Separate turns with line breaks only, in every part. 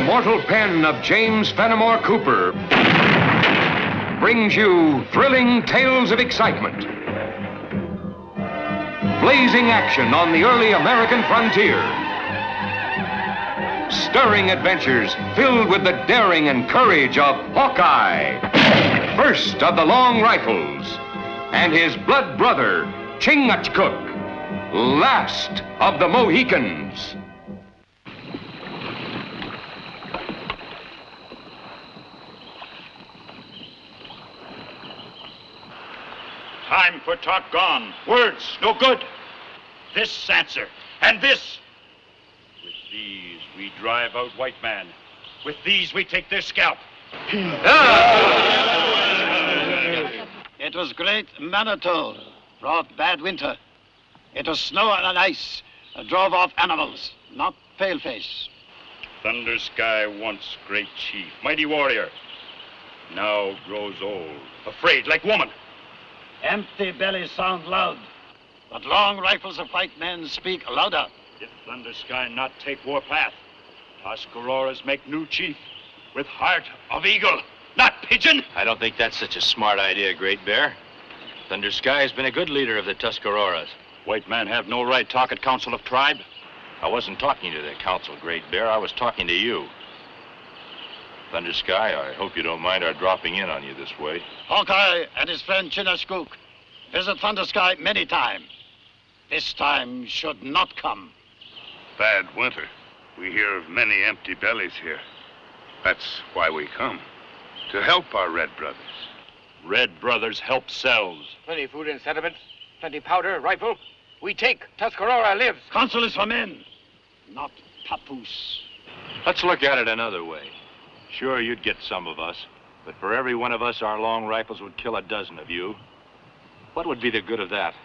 immortal pen of James Fenimore Cooper brings you thrilling tales of excitement, blazing action on the early American frontier, stirring adventures filled with the daring and courage of Hawkeye, first of the Long Rifles, and his blood brother, Chingachgook, last of the Mohicans.
Time for talk gone. Words, no good. This answer, and this. With these, we drive out white man. With these, we take their scalp.
It was great Manitou, brought bad winter. It was snow and ice, drove off animals, not paleface.
Thunder Sky once great chief, mighty warrior. Now grows old, afraid like woman.
Empty bellies sound loud, but long rifles of white men speak louder.
If Thunder Sky not take warpath, Tuscaroras make new chief with heart of eagle, not pigeon.
I don't think that's such a smart idea, Great Bear. Thunder Sky has been a good leader of the Tuscaroras.
White man have no right talk at council of tribe.
I wasn't talking to the council, Great Bear. I was talking to you. Thunder Sky, I hope you don't mind our dropping in on you this way.
Hawkeye and his friend Chingachgook visit Thunder Sky many times. This time should not come.
Bad winter. We hear of many empty bellies here. That's why we come. To help our red brothers.
Red brothers help selves.
Plenty food in settlements, plenty powder, rifle. We take, Tuscarora lives.
Council is for men, not papoose.
Let's look at it another way. Sure, you'd get some of us, but for every one of us, our long rifles would kill a dozen of you. What would be the good of that?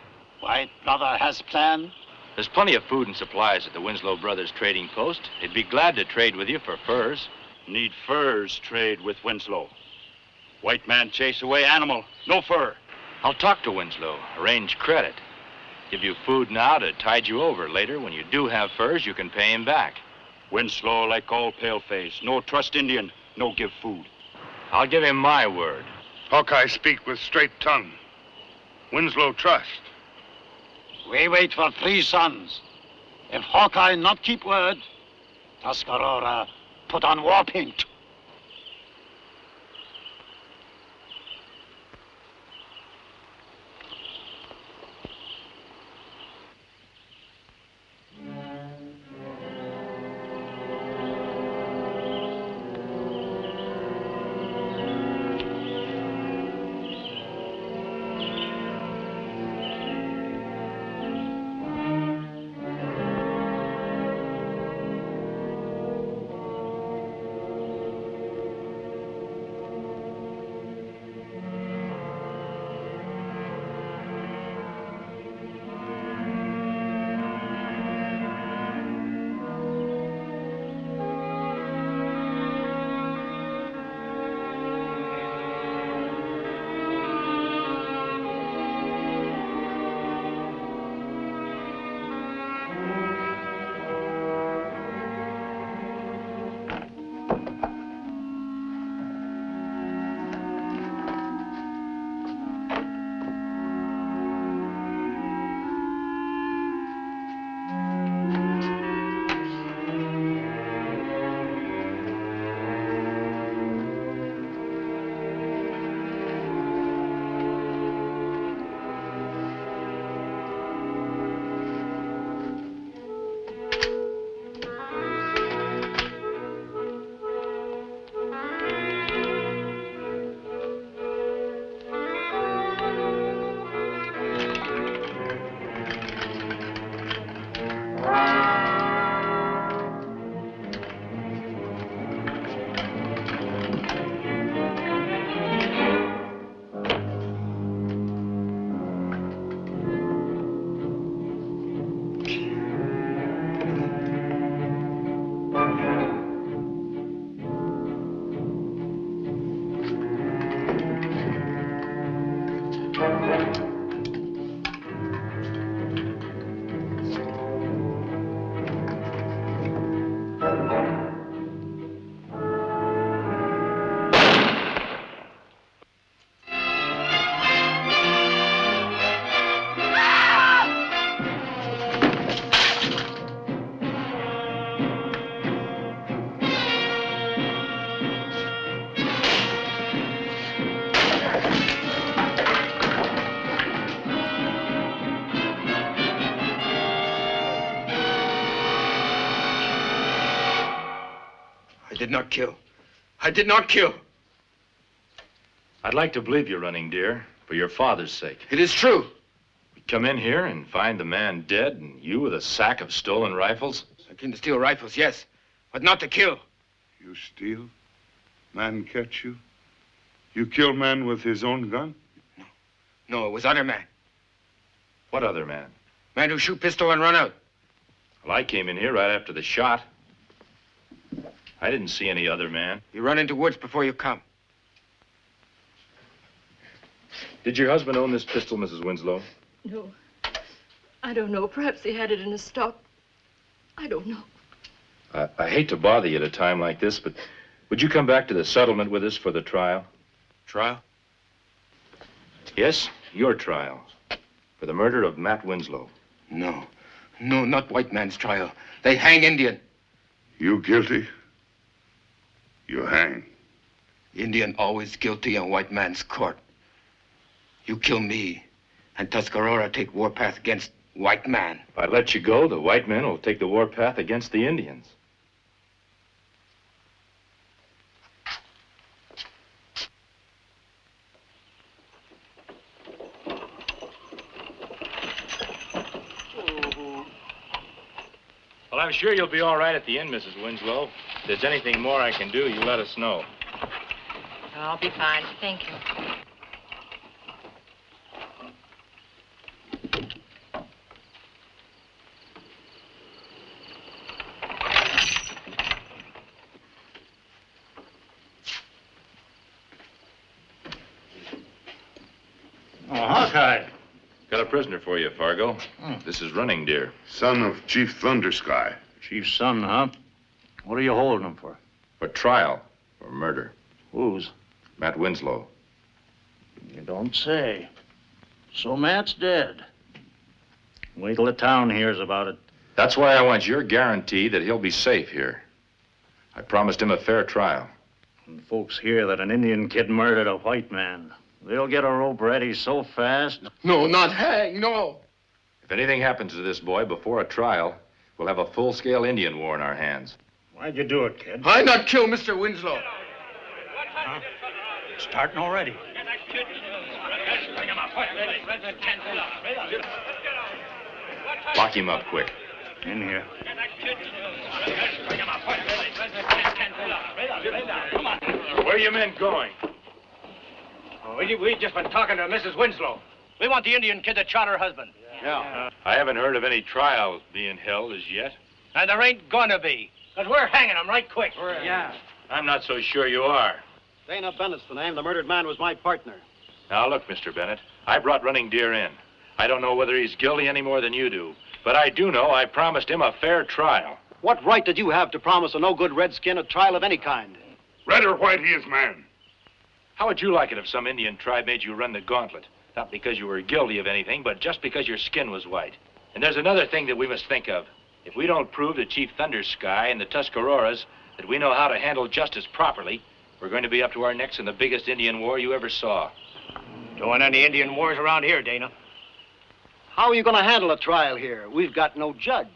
White brother has plan.
There's plenty of food and supplies at the Winslow Brothers trading post. They'd be glad to trade with you for furs.
Need furs trade with Winslow. White man chase away animal, no fur.
I'll talk to Winslow, arrange credit. Give you food now to tide you over later. When you do have furs, you can pay him back.
Winslow like all paleface, no trust Indian, no give food.
I'll give him my word.
Hawkeye speak with straight tongue. Winslow trust.
We wait for 3 sons. If Hawkeye not keep word, Tuscarora put on war paint.
did not kill. I did not kill.
I'd like to believe you, Running Deer, for your father's sake.
It is true.
We come in here and find the man dead and you with a sack of stolen rifles?
I came to steal rifles, yes, but not to kill.
You steal? Man catch you? You kill man with his own gun?
No, it was other man.
What other man?
Man who shoot pistol and run out.
Well, I came in here right after the shot. I didn't see any other man.
You run into woods before you come.
Did your husband own this pistol, Mrs. Winslow?
No. I don't know. Perhaps he had it in his stock. I don't know.
I hate to bother you at a time like this, but would you come back to the settlement with us for the trial?
Trial?
Yes, your trial. For the murder of Matt Winslow.
No. No, not white man's trial. They hang Indian.
You guilty? You hang.
Indian always guilty in white man's court. You kill me, and Tuscarora take warpath against white man.
If I let you go, the white men will take the warpath against the Indians. Well, I'm sure you'll be all right at the end, Mrs. Winslow. If there's anything more I can do, you let us know.
I'll be fine. Thank you.
Oh, Hawkeye.
Got a prisoner for you, Fargo. This is Running Deer.
Son of Chief Thundersky.
Chief's son, huh? What are you holding him for?
For trial. For murder.
Whose?
Matt Winslow.
You don't say. So Matt's dead. Wait till the town hears about it.
That's why I want your guarantee that he'll be safe here. I promised him a fair trial.
When folks hear that an Indian kid murdered a white man, they'll get a rope ready so fast.
No, not hang, no.
If anything happens to this boy before a trial, we'll have a full-scale Indian war in our hands.
Why'd you do it, kid?
I not kill Mr. Winslow.
Huh? Starting already.
Lock him up quick.
In here.
Where are you men going?
We just been talking to Mrs. Winslow. We want the Indian kid that shot her husband.
Yeah.
I haven't heard of any trial being held as yet.
And there ain't gonna be. Because we're hanging him right quick.
Yeah.
I'm not so sure you are.
Dana Bennett's the name. The murdered man was my partner.
Now, look, Mr. Bennett, I brought Running Deer in. I don't know whether he's guilty any more than you do, but I do know I promised him a fair trial.
What right did you have to promise a no-good redskin a trial of any kind?
Red or white, he is man.
How would you like it if some Indian tribe made you run the gauntlet? Not because you were guilty of anything, but just because your skin was white. And there's another thing that we must think of. If we don't prove to Chief Thundersky and the Tuscaroras that we know how to handle justice properly, we're going to be up to our necks in the biggest Indian war you ever saw.
Don't want any Indian wars around here, Dana.
How are you going to handle a trial here? We've got no judge.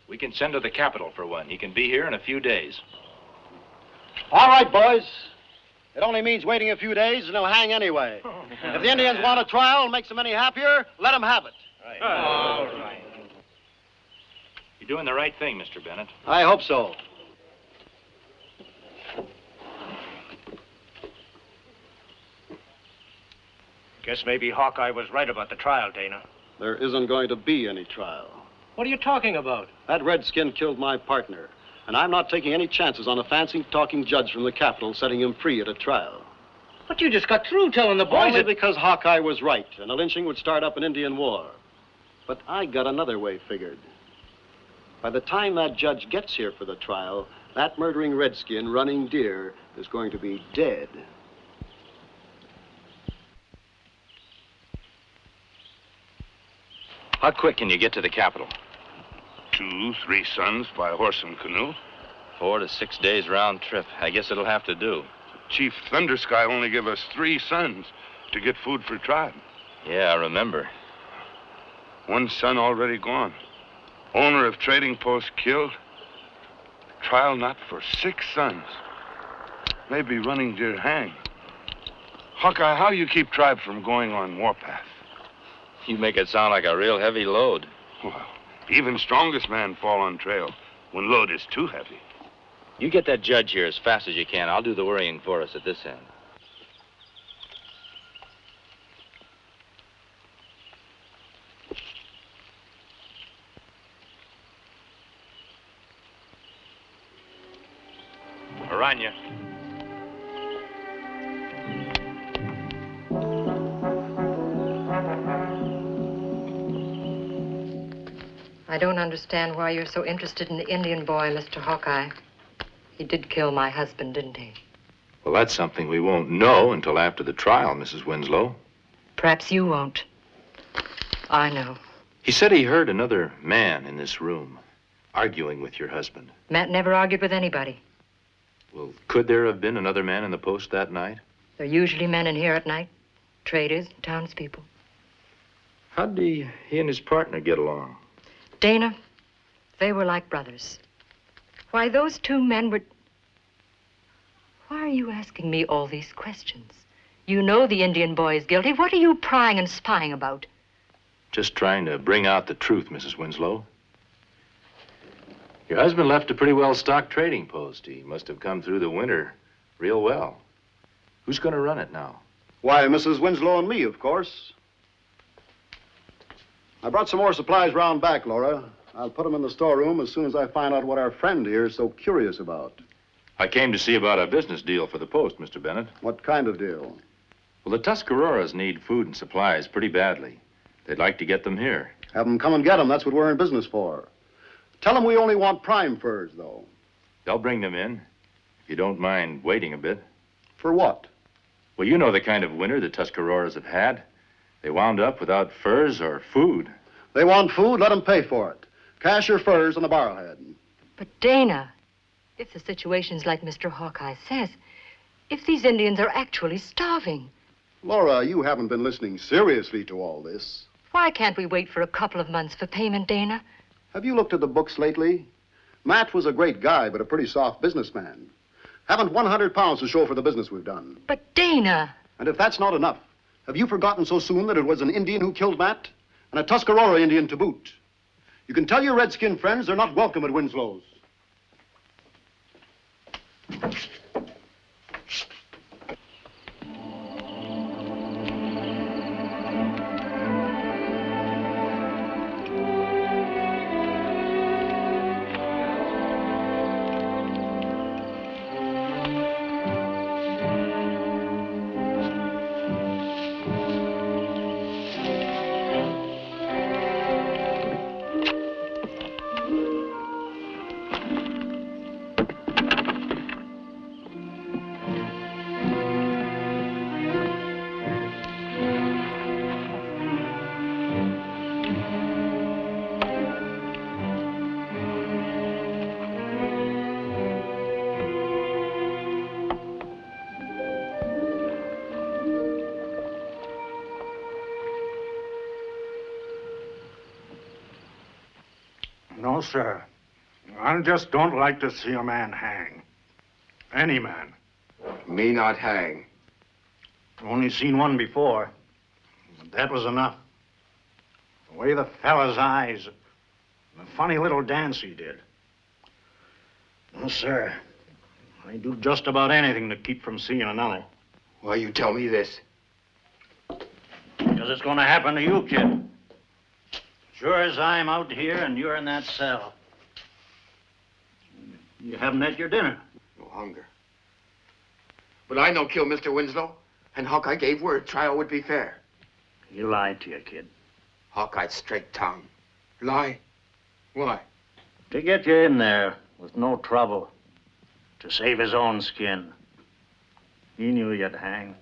We can send to the capital for one. He can be here in a few days.
All right, boys. It only means waiting a few days and he'll hang anyway. If the Indians want a trial and makes them any happier, let them have it.
Right. All right. You're doing the right thing, Mr. Bennett.
I hope so.
Guess maybe Hawkeye was right about the trial, Dana.
There isn't going to be any trial.
What are you talking about?
That redskin killed my partner, and I'm not taking any chances on a fancy-talking judge from the capital setting him free at a trial.
But you just got through telling the boys
Only
that...
because Hawkeye was right, and a lynching would start up an Indian war. But I got another way figured. By the time that judge gets here for the trial, that murdering redskin, Running Deer, is going to be dead.
How quick can you get to the capital?
2, 3 sons by horse and canoe.
4 to 6 days round trip. I guess it'll have to do.
Chief Thundersky only gave us 3 sons to get food for tribe.
Yeah, I remember.
1 son already gone. Owner of trading post killed. Trial not for 6 sons. Maybe running deer hang. Hawkeye, how you keep tribe from going on warpath?
You make it sound like a real heavy load.
Well, even strongest man fall on trail when load is too heavy.
You get that judge here as fast as you can. I'll do the worrying for us at this end. Aranya.
I don't understand why you're so interested in the Indian boy, Mr. Hawkeye. He did kill my husband, didn't he?
Well, that's something we won't know until after the trial, Mrs. Winslow.
Perhaps you won't. I know.
He said he heard another man in this room arguing with your husband.
Matt never argued with anybody.
Well, could there have been another man in the post that night?
There are usually men in here at night. Traders, townspeople.
How did he and his partner get along?
Dana, they were like brothers. Why, those two men were... Why are you asking me all these questions? You know the Indian boy is guilty. What are you prying and spying about?
Just trying to bring out the truth, Mrs. Winslow. Your husband left a pretty well-stocked trading post. He must have come through the winter real well. Who's going to run it now?
Why, Mrs. Winslow and me, of course. I brought some more supplies round back, Laura. I'll put them in the storeroom as soon as I find out what our friend here is so curious about.
I came to see about a business deal for the post, Mr. Bennett.
What kind of deal?
Well, the Tuscaroras need food and supplies pretty badly. They'd like to get them here.
Have them come and get them. That's what we're in business for. Tell them we only want prime furs, though.
They'll bring them in, if you don't mind waiting a bit.
For what?
Well, you know the kind of winter the Tuscaroras have had. They wound up without furs or food.
They want food, let them pay for it. Cash your furs on the barrelhead.
But Dana, if the situation's like Mr. Hawkeye says, if these Indians are actually starving...
Laura, you haven't been listening seriously to all this.
Why can't we wait for a couple of months for payment, Dana?
Have you looked at the books lately? Matt was a great guy, but a pretty soft businessman. Haven't 100 pounds to show for the business we've done.
But Dana...
And if that's not enough, have you forgotten so soon that it was an Indian who killed Matt? And a Tuscarora Indian to boot? You can tell your redskin friends they're not welcome at Winslow's.
No, sir. I just don't like to see a man hang. Any man.
Me not hang.
Only seen one before. But that was enough. The way the fella's eyes, the funny little dance he did. No, sir. I do just about anything to keep from seeing another.
Why you tell me this?
Because it's going to happen to you, kid. Sure as I'm out here and you're in that cell. You haven't had your dinner.
No hunger. But I no kill Mr. Winslow, and Hawkeye gave word trial would be fair.
He lied to you, kid.
Hawkeye's straight tongue. Lie? Why?
To get you in there with no trouble. To save his own skin. He knew you'd hang.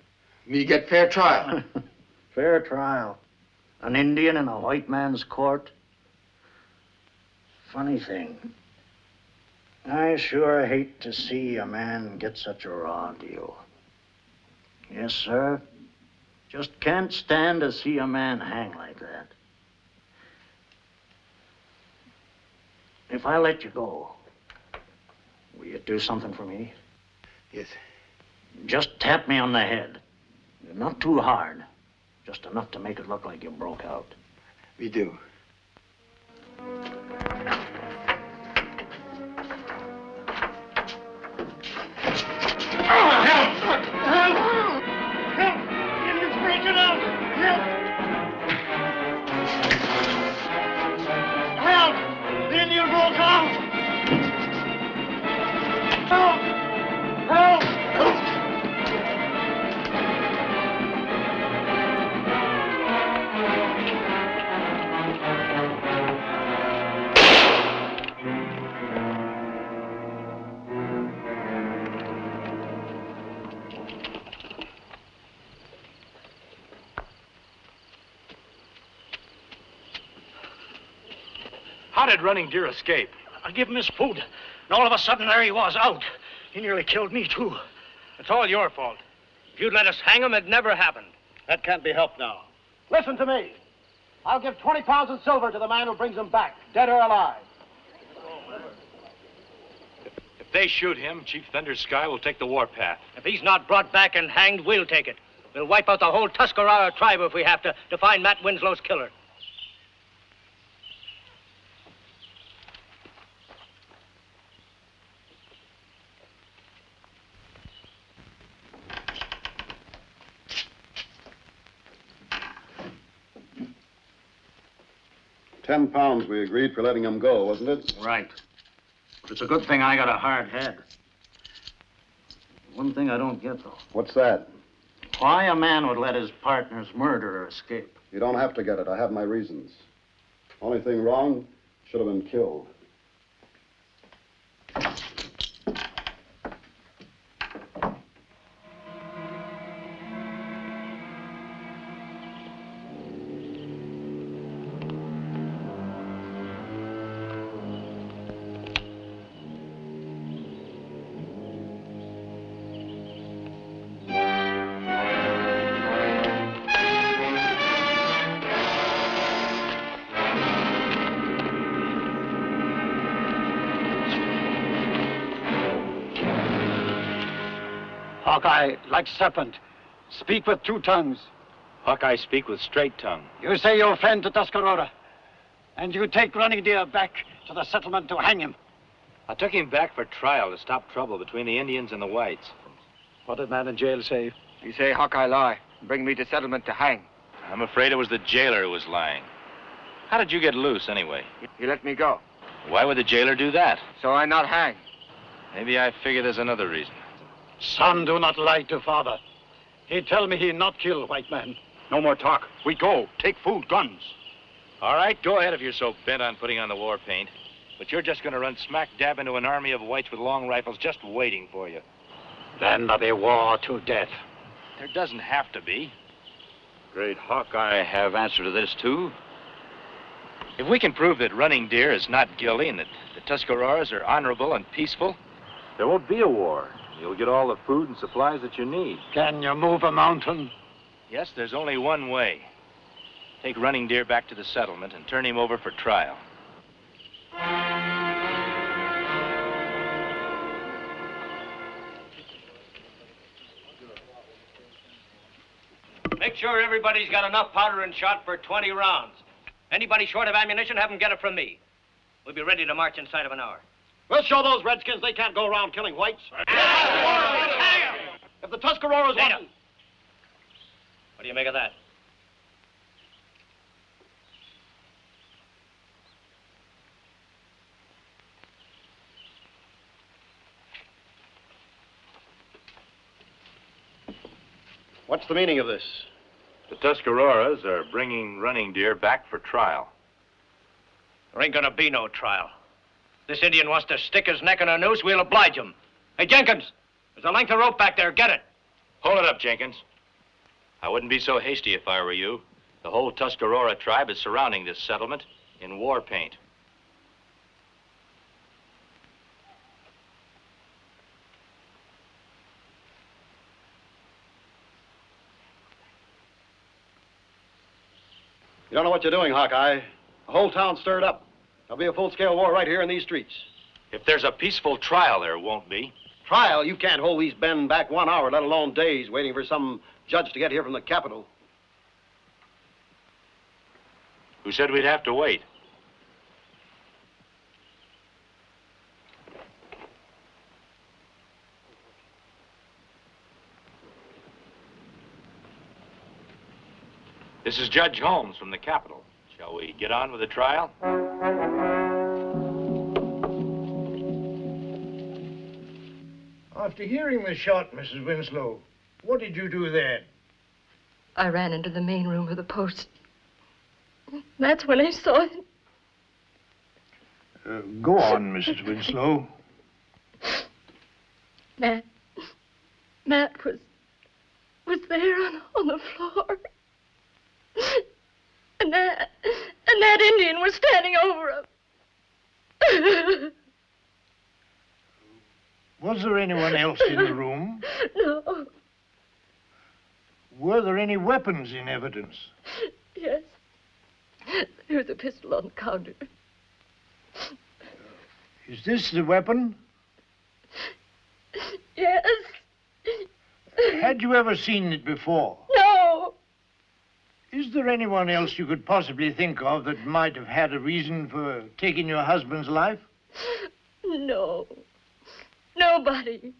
Me get fair trial.
Fair trial. An Indian in a white man's court. Funny thing. I sure hate to see a man get such a raw deal. Yes, sir. Just can't stand to see a man hang like that. If I let you go, will you do something for me?
Yes.
Just tap me on the head. Not too hard. Just enough to make it look like you broke out.
We do.
How did Running Deer escape?
I give him his food, and all of a sudden there he was, out. He nearly killed me, too.
It's all your fault. If you'd let us hang him, it'd never happened.
That can't be helped now. Listen to me. I'll give 20 pounds in silver to the man who brings him back, dead or alive.
If they shoot him, Chief Thunder Sky will take the warpath.
If he's not brought back and hanged, we'll take it. We'll wipe out the whole Tuscarora tribe if we have to find Matt Winslow's killer.
£10 we agreed for letting him go, wasn't it?
Right. But it's a good thing I got a hard head. One thing I don't get, though.
What's that?
Why a man would let his partner's murderer escape.
You don't have to get it. I have my reasons. Only thing wrong, should have been killed.
Hawkeye, like serpent, speak with two tongues.
Hawkeye speak with straight tongue.
You say you're friend to Tuscarora, and you take Running Deer back to the settlement to hang him.
I took him back for trial to stop trouble between the Indians and the whites.
What did man in jail say?
He say Hawkeye lie. Bring me to settlement to hang.
I'm afraid it was the jailer who was lying. How did you get loose, anyway?
He let me go.
Why would the jailer do that?
So I not hang.
Maybe I figure there's another reason.
Son, do not lie to father. He tell me he not kill white man.
No more talk. We go. Take food, guns.
All right, go ahead if you're so bent on putting on the war paint. But you're just going to run smack dab into an army of whites with long rifles just waiting for you.
Then there be war to death.
There doesn't have to be.
Great Hawkeye have answer to this, too.
If we can prove that Running Deer is not guilty and that the Tuscaroras are honorable and peaceful, there won't be a war. You'll get all the food and supplies that you need.
Can you move a mountain?
Yes, there's only one way. Take Running Deer back to the settlement and turn him over for trial.
Make sure everybody's got enough powder and shot for 20 rounds. Anybody short of ammunition, have them get it from me. We'll be ready to march inside of an hour.
We'll show those redskins they can't go around killing whites. If the Tuscaroras want...
What do you make of that?
What's the meaning of this?
The Tuscaroras are bringing Running Deer back for trial.
There ain't gonna be no trial. This Indian wants to stick his neck in a noose, we'll oblige him. Hey, Jenkins, there's a length of rope back there. Get it.
Hold it up, Jenkins. I wouldn't be so hasty if I were you. The whole Tuscarora tribe is surrounding this settlement in war paint.
You don't know what you're doing, Hawkeye. The whole town's stirred up. There'll be a full-scale war right here in these streets.
If there's a peaceful trial, there won't be.
Trial? You can't hold these men back 1 hour, let alone days, waiting for some judge to get here from the capital.
Who said we'd have to wait? This is Judge Holmes from the Capitol. Shall we get on with the trial?
After hearing the shot, Mrs. Winslow, what did you do then?
I ran into the main room of the post. That's when I saw it.
Go on, Mrs. Winslow.
Matt was there on the floor. And that Indian was standing over him.
Was there anyone else in the room?
No.
Were there any weapons in evidence?
Yes. There was a pistol on the counter.
Is this the weapon?
Yes.
Had you ever seen it before?
No.
Is there anyone else you could possibly think of that might have had a reason for taking your husband's life?
No. Nobody.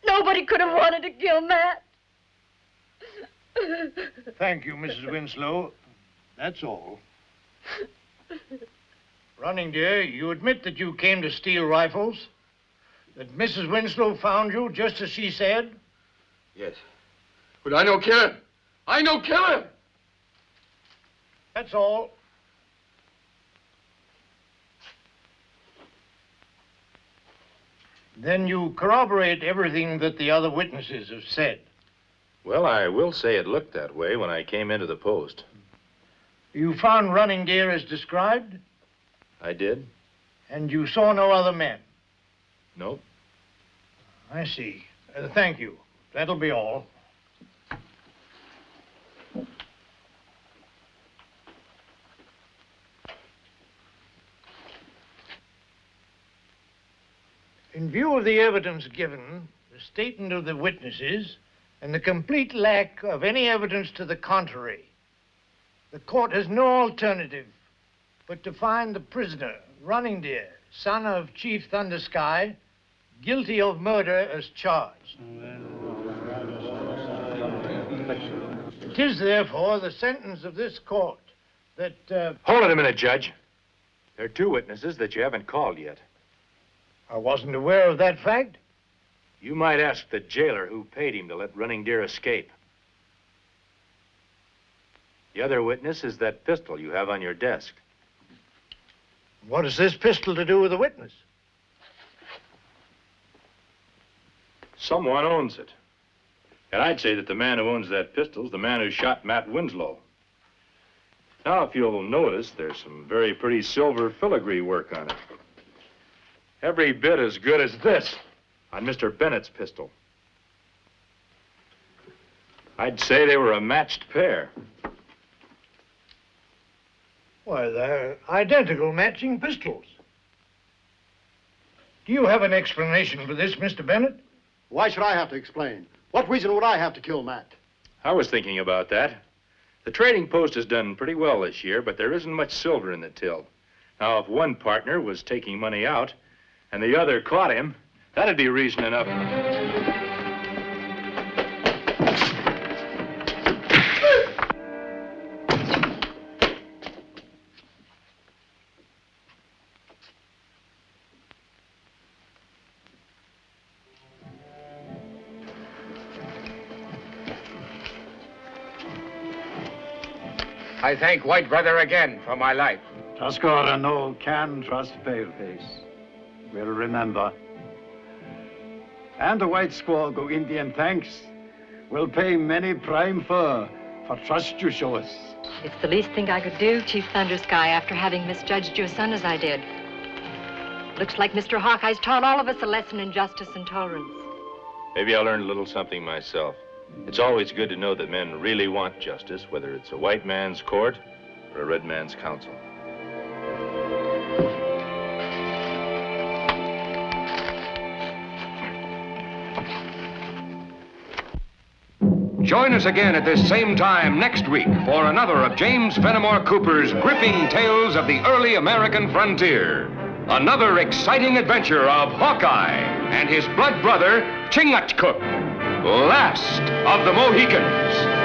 Nobody could have wanted to kill Matt.
Thank you, Mrs. Winslow. That's all. Running Deer, you admit that you came to steal rifles? That Mrs. Winslow found you just as she said?
Yes. But I no kill him. I no kill him.
That's all. Then you corroborate everything that the other witnesses have said.
Well, I will say it looked that way when I came into the post.
You found Running Deer as described?
I did?
And you saw no other men?
Nope.
I see. Thank you. That'll be all. In view of the evidence given, the statement of the witnesses, and the complete lack of any evidence to the contrary, the court has no alternative but to find the prisoner, Running Deer, son of Chief Thunder Sky, guilty of murder as charged. It is, therefore, the sentence of this court that...
Hold it a minute, Judge. There are two witnesses that you haven't called yet.
I wasn't aware of that fact.
You might ask the jailer who paid him to let Running Deer escape. The other witness is that pistol you have on your desk.
What has this pistol to do with the witness?
Someone owns it. And I'd say that the man who owns that pistol is the man who shot Matt Winslow. Now, if you'll notice, there's some very pretty silver filigree work on it. Every bit as good as this on Mr. Bennett's pistol. I'd say they were a matched pair.
Why, they're identical matching pistols. Do you have an explanation for this, Mr. Bennett?
Why should I have to explain? What reason would I have to kill Matt?
I was thinking about that. The trading post has done pretty well this year, but there isn't much silver in the till. Now, if one partner was taking money out and the other caught him, that'd be reason enough.
I thank white brother again for my life.
Tuscarora no can trust paleface. We'll remember. And the white squaw go Indian thanks. We'll pay many prime fur for trust you show us.
It's the least thing I could do, Chief Thunder Sky, after having misjudged your son as I did. Looks like Mr. Hawkeye's taught all of us a lesson in justice and tolerance.
Maybe I learned a little something myself. It's always good to know that men really want justice, whether it's a white man's court or a red man's council.
Join us again at this same time next week for another of James Fenimore Cooper's gripping tales of the early American frontier. Another exciting adventure of Hawkeye and his blood brother, Chingachgook, last of the Mohicans.